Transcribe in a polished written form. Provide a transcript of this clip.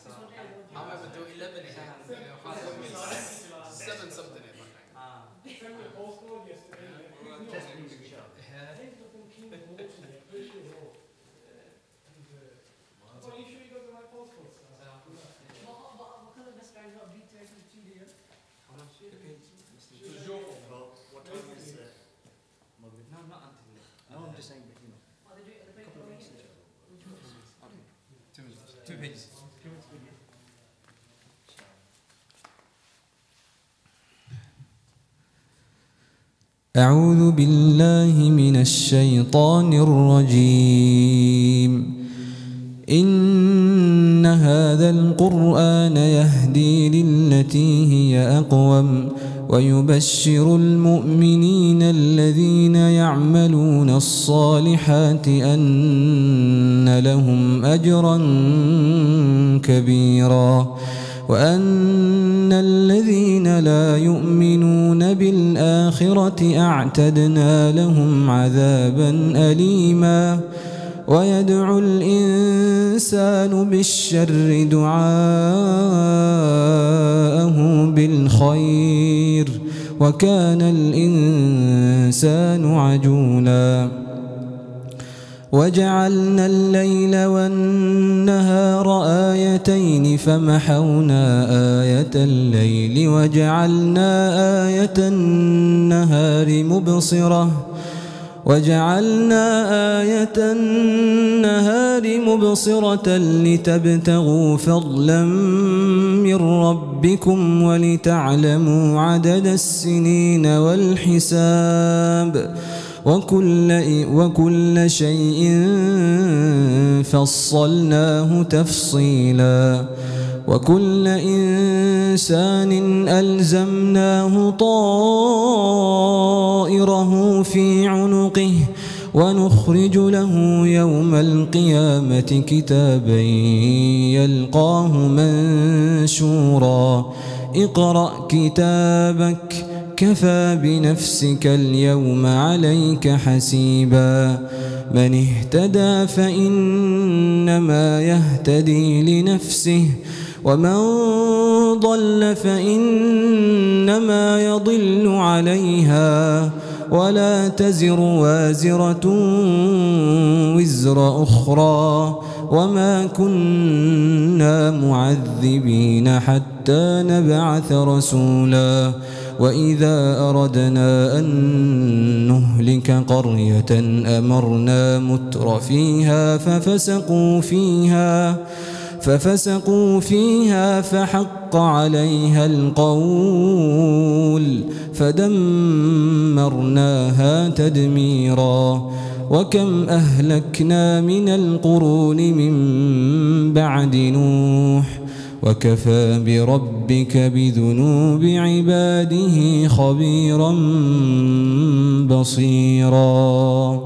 I'm able to do 11 here. 7 something at one time. Send me a postcode yesterday. Yeah. Well, you sure you got the right postcode, sir? What kind of best friend got beat to studio? How much? What time is Maghrib? No, not until. No, I'm just saying, but you know. Are they doing the Couple of minutes. Okay. 2 pages. أعوذ بالله من الشيطان الرجيم. إن هذا القرآن يهدي للتي هي أقوم ويبشر المؤمنين الذين يعملون الصالحات أن لهم أجرا كبيرا وأن الذين لا يؤمنون بالآخرة أعتدنا لهم عذابا أليما. ويدعو الإنسان بالشر دعاءه بالخير وكان الإنسان عجولا. وجعلنا الليل والنهار آيتين فمحونا آية الليل وجعلنا آية النهار مبصرة لتبتغوا فضلا من ربكم ولتعلموا عدد السنين والحساب وكل شيء فصلناه تفصيلا. وكل إنسان ألزمناه طائره في عنقه ونخرج له يوم القيامة كتابا يلقاه منشورا. اقرأ كتابك كفى بنفسك اليوم عليك حسيبا. من اهتدى فإنما يهتدي لنفسه ومن ضل فإنما يضل عليها ولا تزر وازرة وزر أخرى وما كنا معذبين حتى نبعث رسولا. وإذا أردنا أن نهلك قرية أمرنا متر فيها ففسقوا فيها فحق عليها القول فدمرناها تدميرا. وكم أهلكنا من القرون من بعد نوح وكفى بربك بذنوب عباده خبيرا بصيرا.